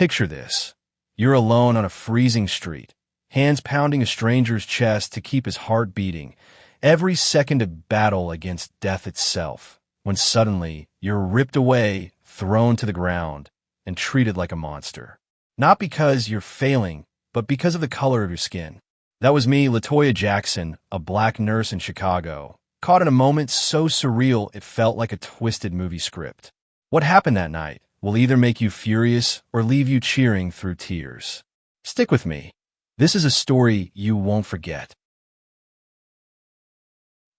Picture this. You're alone on a freezing street, hands pounding a stranger's chest to keep his heart beating, every second of battle against death itself, when suddenly you're ripped away, thrown to the ground, and treated like a monster. Not because you're failing, but because of the color of your skin. That was me, LaToya Jackson, a black nurse in Chicago, caught in a moment so surreal it felt like a twisted movie script. What happened that night will either make you furious or leave you cheering through tears. Stick with me. This is a story you won't forget.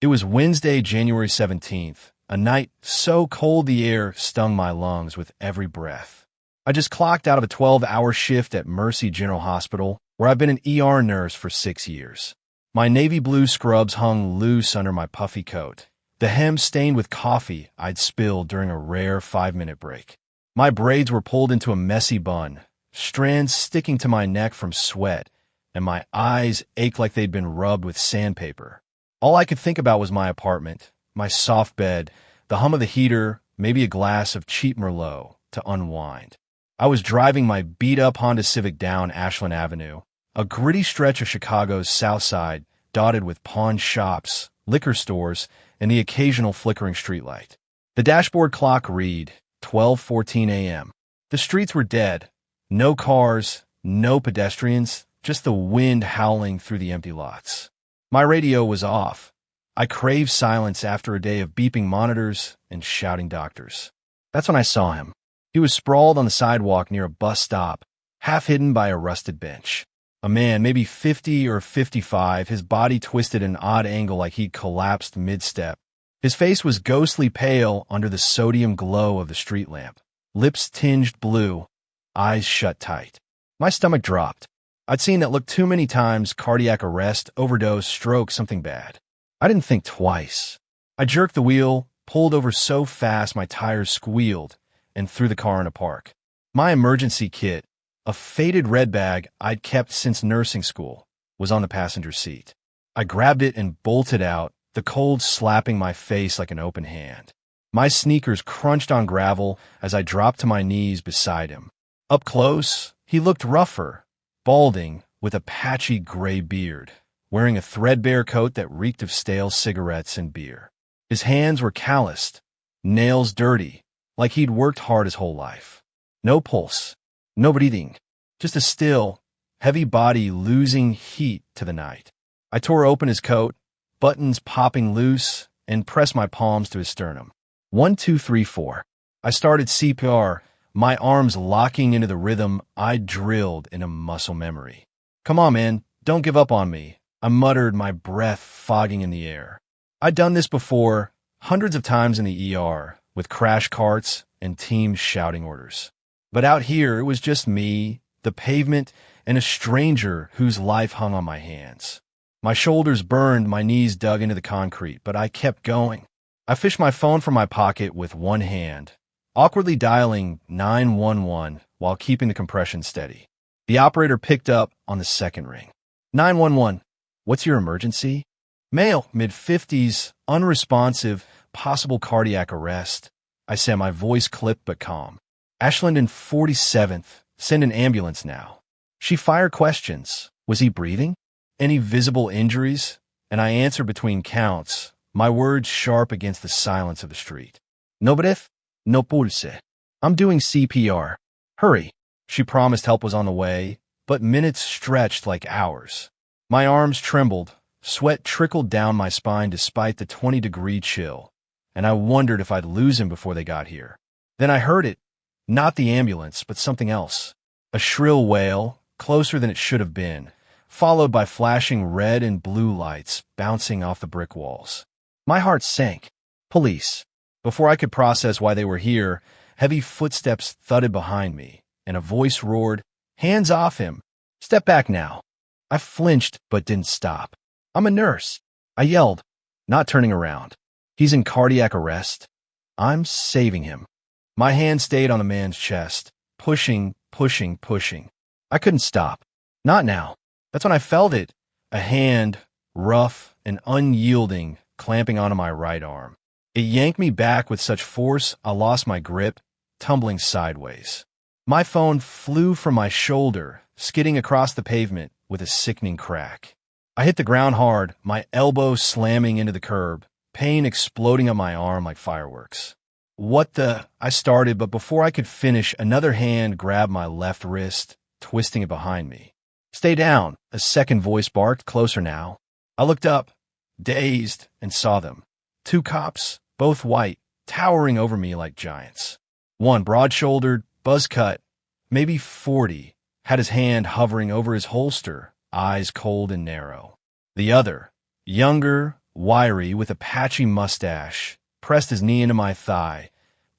It was Wednesday, January 17th, a night so cold the air stung my lungs with every breath. I just clocked out of a 12-hour shift at Mercy General Hospital, where I've been an ER nurse for 6 years. My navy blue scrubs hung loose under my puffy coat, the hem stained with coffee I'd spilled during a rare 5-minute break. My braids were pulled into a messy bun, strands sticking to my neck from sweat, and my eyes ached like they'd been rubbed with sandpaper. All I could think about was my apartment, my soft bed, the hum of the heater, maybe a glass of cheap Merlot to unwind. I was driving my beat-up Honda Civic down Ashland Avenue, a gritty stretch of Chicago's South Side dotted with pawn shops, liquor stores, and the occasional flickering streetlight. The dashboard clock read 12:14 a.m. The streets were dead. No cars, no pedestrians, just the wind howling through the empty lots. My radio was off. I craved silence after a day of beeping monitors and shouting doctors. That's when I saw him. He was sprawled on the sidewalk near a bus stop, half hidden by a rusted bench. A man, maybe 50 or 55, his body twisted at an odd angle like he'd collapsed mid-step. His face was ghostly pale under the sodium glow of the street lamp, lips tinged blue, eyes shut tight. My stomach dropped. I'd seen that look too many times: cardiac arrest, overdose, stroke, something bad. I didn't think twice. I jerked the wheel, pulled over so fast my tires squealed, and threw the car in a park. My emergency kit, a faded red bag I'd kept since nursing school, was on the passenger seat. I grabbed it and bolted out, the cold slapping my face like an open hand. My sneakers crunched on gravel as I dropped to my knees beside him. Up close, he looked rougher, balding, with a patchy gray beard, wearing a threadbare coat that reeked of stale cigarettes and beer. His hands were calloused, nails dirty, like he'd worked hard his whole life. No pulse, no breathing, just a still, heavy body losing heat to the night. I tore open his coat, buttons popping loose, and pressed my palms to his sternum. 1, 2, 3, 4. I started CPR, my arms locking into the rhythm I'd drilled into muscle memory. Come on, man, don't give up on me, I muttered, my breath fogging in the air. I'd done this before, hundreds of times in the ER, with crash carts and teams shouting orders. But out here, it was just me, the pavement, and a stranger whose life hung on my hands. My shoulders burned, my knees dug into the concrete, but I kept going. I fished my phone from my pocket with one hand, awkwardly dialing 911 while keeping the compression steady. The operator picked up on the second ring. 911, what's your emergency? Male, mid-50s, unresponsive, possible cardiac arrest. I said, my voice clipped but calm. Ashland and 47th, send an ambulance now. She fired questions. Was he breathing? Any visible injuries? And I answered between counts, my words sharp against the silence of the street. No breath, no pulse. I'm doing CPR. Hurry. She promised help was on the way, but minutes stretched like hours. My arms trembled, sweat trickled down my spine despite the 20-degree chill, and I wondered if I'd lose him before they got here. Then I heard it. Not the ambulance, but something else. A shrill wail, closer than it should have been, followed by flashing red and blue lights bouncing off the brick walls. My heart sank. Police. Before I could process why they were here, heavy footsteps thudded behind me, and a voice roared, "Hands off him! Step back now!" I flinched but didn't stop. I'm a nurse, I yelled, not turning around. He's in cardiac arrest. I'm saving him. My hand stayed on the man's chest, pushing, pushing, pushing. I couldn't stop. Not now. That's when I felt it. A hand, rough and unyielding, clamping onto my right arm. It yanked me back with such force I lost my grip, tumbling sideways. My phone flew from my shoulder, skidding across the pavement with a sickening crack. I hit the ground hard, my elbow slamming into the curb, pain exploding up my arm like fireworks. "What the?" I started, but before I could finish, another hand grabbed my left wrist, twisting it behind me. "Stay down," a second voice barked, closer now. I looked up, dazed, and saw them. Two cops, both white, towering over me like giants. One broad-shouldered, buzz-cut, maybe 40, had his hand hovering over his holster, eyes cold and narrow. The other, younger, wiry, with a patchy mustache, pressed his knee into my thigh,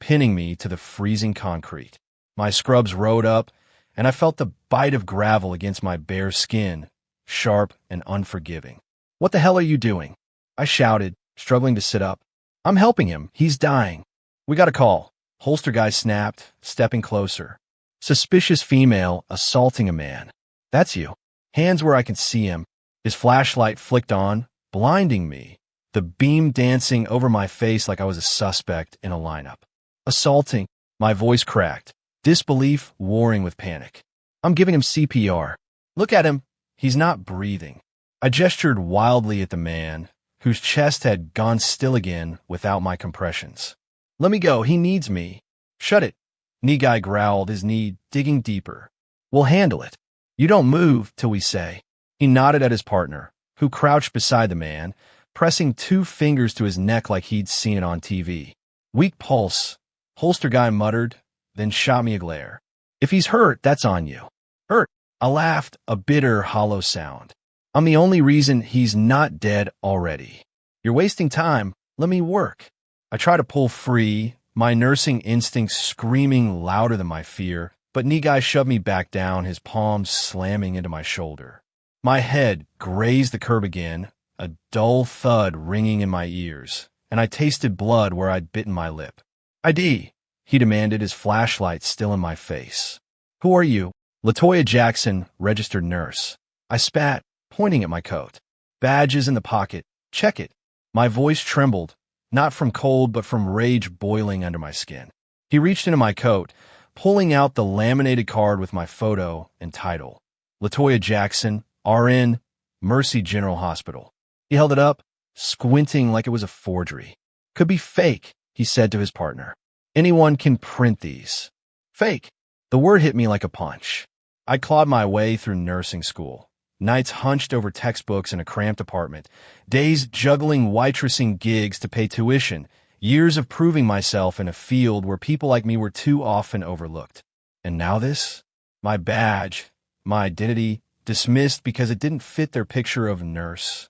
pinning me to the freezing concrete. My scrubs rode up, and I felt the bite of gravel against my bare skin, sharp and unforgiving. "What the hell are you doing?" I shouted, struggling to sit up. "I'm helping him. He's dying." "We got a call." Holster guy snapped, stepping closer. "Suspicious female assaulting a man." "That's you." Hands where I could see him. His flashlight flicked on, blinding me, the beam dancing over my face like I was a suspect in a lineup. "Assaulting." My voice cracked, disbelief warring with panic. "I'm giving him CPR. Look at him. He's not breathing." I gestured wildly at the man, whose chest had gone still again without my compressions. "Let me go. He needs me." "Shut it." Knee guy growled, his knee digging deeper. "We'll handle it. You don't move till we say." He nodded at his partner, who crouched beside the man, pressing two fingers to his neck like he'd seen it on TV. "Weak pulse." Holster guy muttered, then shot me a glare. "If he's hurt, that's on you." "Hurt?" I laughed, a bitter, hollow sound. "I'm the only reason he's not dead already. You're wasting time. Let me work." I tried to pull free, my nursing instincts screaming louder than my fear, but knee guy shoved me back down, his palms slamming into my shoulder. My head grazed the curb again, a dull thud ringing in my ears, and I tasted blood where I'd bitten my lip. "ID," he demanded, his flashlight still in my face. "Who are you?" "Latoya Jackson, registered nurse." I spat, pointing at my coat. "Badge is in the pocket. Check it." My voice trembled, not from cold but from rage boiling under my skin. He reached into my coat, pulling out the laminated card with my photo and title. "Latoya Jackson, RN, Mercy General Hospital." He held it up, squinting like it was a forgery. "Could be fake," he said to his partner. "Anyone can print these." "Fake." The word hit me like a punch. I clawed my way through nursing school, nights hunched over textbooks in a cramped apartment, days juggling waitressing gigs to pay tuition, years of proving myself in a field where people like me were too often overlooked. And now this? My badge, my identity, dismissed because it didn't fit their picture of nurse.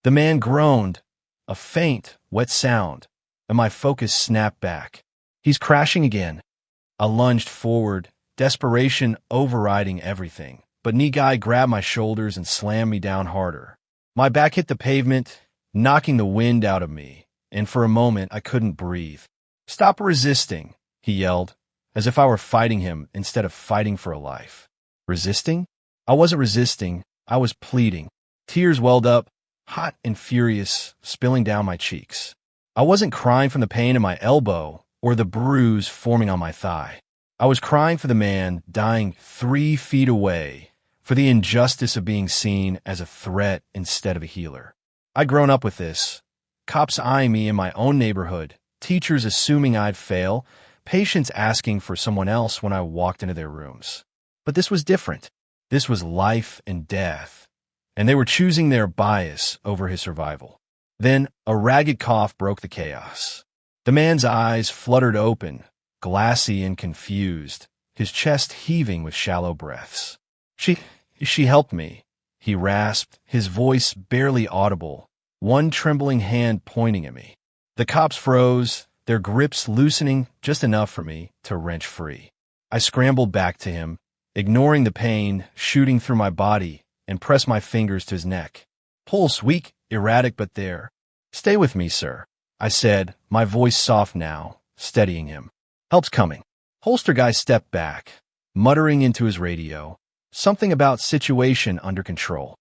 The man groaned, a faint, wet sound, and my focus snapped back. "He's crashing again." I lunged forward, desperation overriding everything, but knee guy grabbed my shoulders and slammed me down harder. My back hit the pavement, knocking the wind out of me, and for a moment I couldn't breathe. "Stop resisting," he yelled, as if I were fighting him instead of fighting for a life. Resisting? I wasn't resisting, I was pleading. Tears welled up, hot and furious, spilling down my cheeks. I wasn't crying from the pain in my elbow or the bruise forming on my thigh. I was crying for the man dying 3 feet away, for the injustice of being seen as a threat instead of a healer. I'd grown up with this. Cops eyeing me in my own neighborhood, teachers assuming I'd fail, patients asking for someone else when I walked into their rooms. But this was different. This was life and death, and they were choosing their bias over his survival. Then a ragged cough broke the chaos. The man's eyes fluttered open, glassy and confused, his chest heaving with shallow breaths. She helped me," he rasped, his voice barely audible, one trembling hand pointing at me. The cops froze, their grips loosening just enough for me to wrench free. I scrambled back to him, ignoring the pain shooting through my body, and pressed my fingers to his neck. Pulse weak, erratic, but there. "Stay with me, sir," I said, my voice soft now, steadying him. "Help's coming." Holster guy stepped back, muttering into his radio, something about situation under control.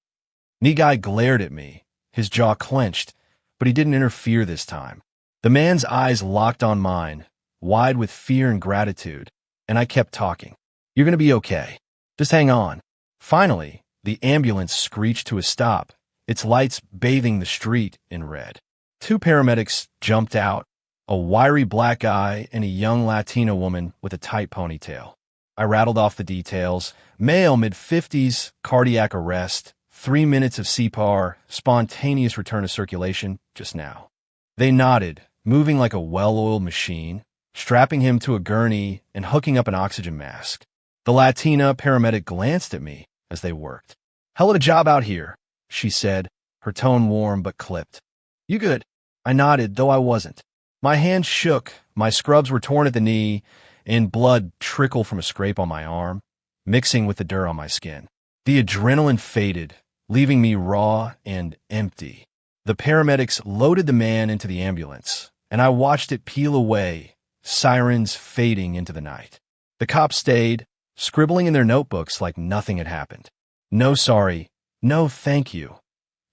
Knee guy glared at me, his jaw clenched, but he didn't interfere this time. The man's eyes locked on mine, wide with fear and gratitude, and I kept talking. You're going to be okay. Just hang on. Finally, the ambulance screeched to a stop, its lights bathing the street in red. Two paramedics jumped out, a wiry black guy and a young Latina woman with a tight ponytail. I rattled off the details. Male, mid-50s, cardiac arrest, 3 minutes of CPR, spontaneous return to circulation just now. They nodded, moving like a well-oiled machine, strapping him to a gurney and hooking up an oxygen mask. The Latina paramedic glanced at me as they worked. "Hell of a job out here," she said, her tone warm but clipped. "You good?" I nodded, though I wasn't. My hands shook, my scrubs were torn at the knee, and blood trickled from a scrape on my arm, mixing with the dirt on my skin. The adrenaline faded, leaving me raw and empty. The paramedics loaded the man into the ambulance, and I watched it peel away, sirens fading into the night. The cops stayed, scribbling in their notebooks like nothing had happened. No sorry, no thank you,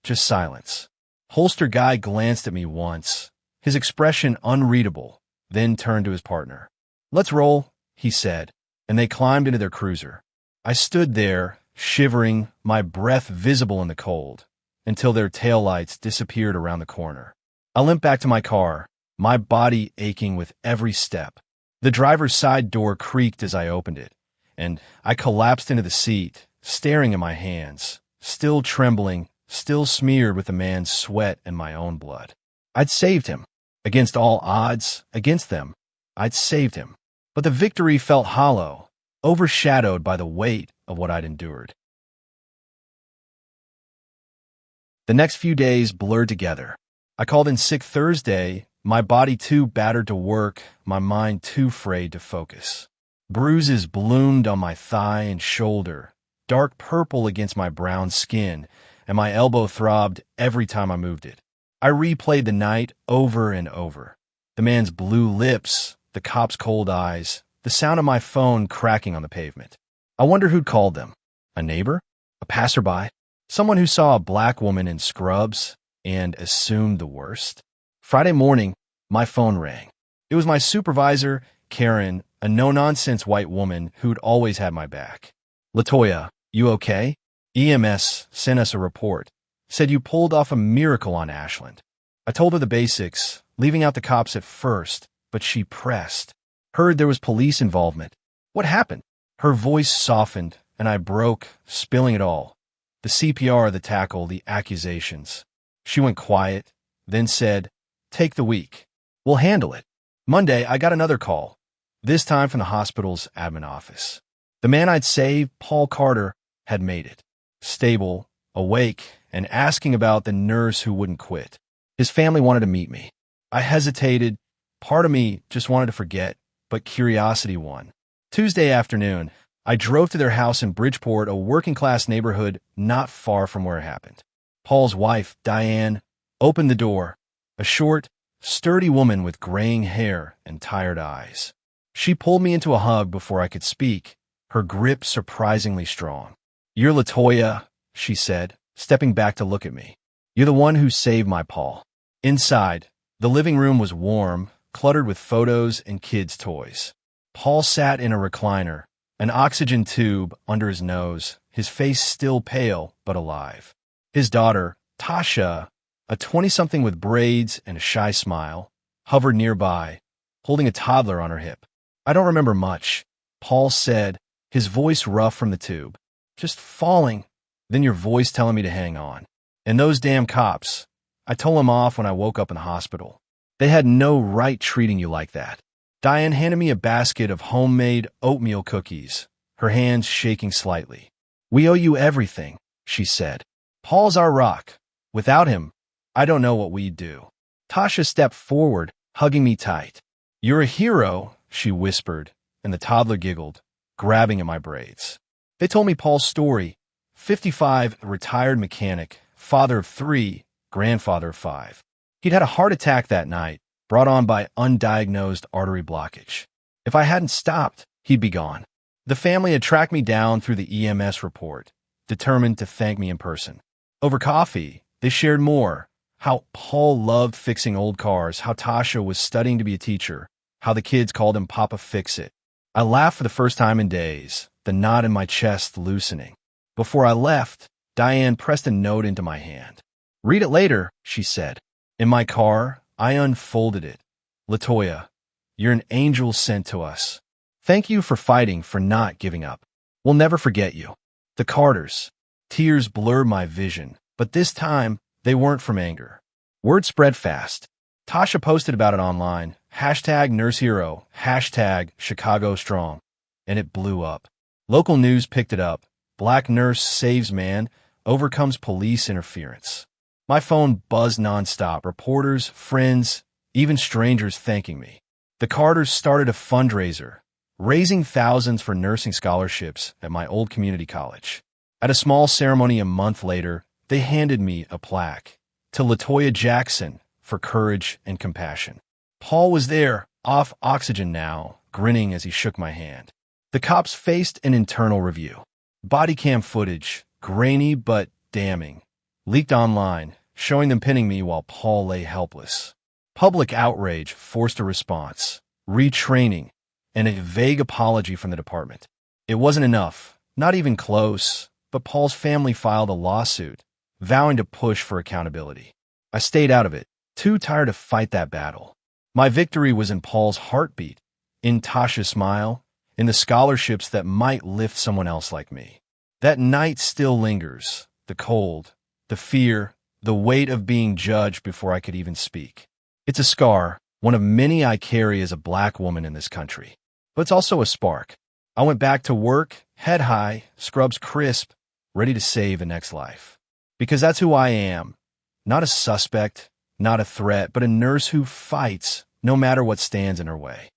just silence. Holster guy glanced at me once, his expression unreadable, then turned to his partner. "Let's roll," he said, and they climbed into their cruiser. I stood there, shivering, my breath visible in the cold, until their taillights disappeared around the corner. I limped back to my car, my body aching with every step. The driver's side door creaked as I opened it, and I collapsed into the seat, staring at my hands, still trembling, still smeared with the man's sweat and my own blood. I'd saved him. Against all odds, against them, I'd saved him. But the victory felt hollow, overshadowed by the weight of what I'd endured. The next few days blurred together. I called in sick Thursday, my body too battered to work, my mind too frayed to focus. Bruises bloomed on my thigh and shoulder, dark purple against my brown skin, and my elbow throbbed every time I moved it. I replayed the night over and over. The man's blue lips, the cop's cold eyes, the sound of my phone cracking on the pavement. I wondered who'd called them. A neighbor? A passerby? Someone who saw a black woman in scrubs and assumed the worst? Friday morning, my phone rang. It was my supervisor, Karen, a no-nonsense white woman who'd always had my back. "Latoya, you okay? EMS sent us a report. Said you pulled off a miracle on Ashland." I told her the basics, leaving out the cops at first, but she pressed. "Heard there was police involvement. What happened?" Her voice softened, and I broke, spilling it all. The CPR, the tackle, the accusations. She went quiet, then said, "Take the week. We'll handle it." Monday, I got another call, this time from the hospital's admin office. The man I'd saved, Paul Carter, had made it. Stable, awake, and asking about the nurse who wouldn't quit. His family wanted to meet me. I hesitated. Part of me just wanted to forget, but curiosity won. Tuesday afternoon, I drove to their house in Bridgeport, a working-class neighborhood not far from where it happened. Paul's wife, Diane, opened the door, a short, sturdy woman with graying hair and tired eyes. She pulled me into a hug before I could speak, her grip surprisingly strong. "You're Latoya," she said, stepping back to look at me. "You're the one who saved my Paul." Inside, the living room was warm, cluttered with photos and kids' toys. Paul sat in a recliner, an oxygen tube under his nose, his face still pale but alive. His daughter, Tasha, a 20-something with braids and a shy smile, hovered nearby, holding a toddler on her hip. "I don't remember much," Paul said, his voice rough from the tube. "Just falling, then your voice telling me to hang on. And those damn cops. I told them off when I woke up in the hospital. They had no right treating you like that." Diane handed me a basket of homemade oatmeal cookies, her hands shaking slightly. "We owe you everything," she said. "Paul's our rock. Without him, I don't know what we'd do." Tasha stepped forward, hugging me tight. "You're a hero," she whispered, and the toddler giggled, grabbing at my braids. They told me Paul's story. 55, retired mechanic, father of 3, grandfather of 5. He'd had a heart attack that night, brought on by undiagnosed artery blockage. If I hadn't stopped, he'd be gone. The family had tracked me down through the EMS report, determined to thank me in person. Over coffee, they shared more, how Paul loved fixing old cars, how Tasha was studying to be a teacher, how the kids called him Papa Fix-It. I laughed for the first time in days, the knot in my chest loosening. Before I left, Diane pressed a note into my hand. "Read it later," she said. In my car, I unfolded it. "Latoya, you're an angel sent to us. Thank you for fighting, for not giving up. We'll never forget you." The Carters. Tears blurred my vision, but this time, they weren't from anger. Word spread fast. Tasha posted about it online, #NurseHero, #ChicagoStrong, and it blew up. Local news picked it up. Black nurse saves man, overcomes police interference. My phone buzzed nonstop, reporters, friends, even strangers thanking me. The Carters started a fundraiser, raising thousands for nursing scholarships at my old community college. At a small ceremony a month later, they handed me a plaque, "To Latoya Jackson, for courage and compassion." Paul was there, off oxygen now, grinning as he shook my hand. The cops faced an internal review. Body cam footage, grainy but damning, leaked online, showing them pinning me while Paul lay helpless. Public outrage forced a response, retraining, and a vague apology from the department. It wasn't enough, not even close, but Paul's family filed a lawsuit, vowing to push for accountability. I stayed out of it, too tired to fight that battle. My victory was in Paul's heartbeat, in Tasha's smile, in the scholarships that might lift someone else like me. That night still lingers, the cold, the fear, the weight of being judged before I could even speak. It's a scar, one of many I carry as a black woman in this country. But it's also a spark. I went back to work, head high, scrubs crisp, ready to save the next life. Because that's who I am. Not a suspect, not a threat, but a nurse who fights, no matter what stands in her way.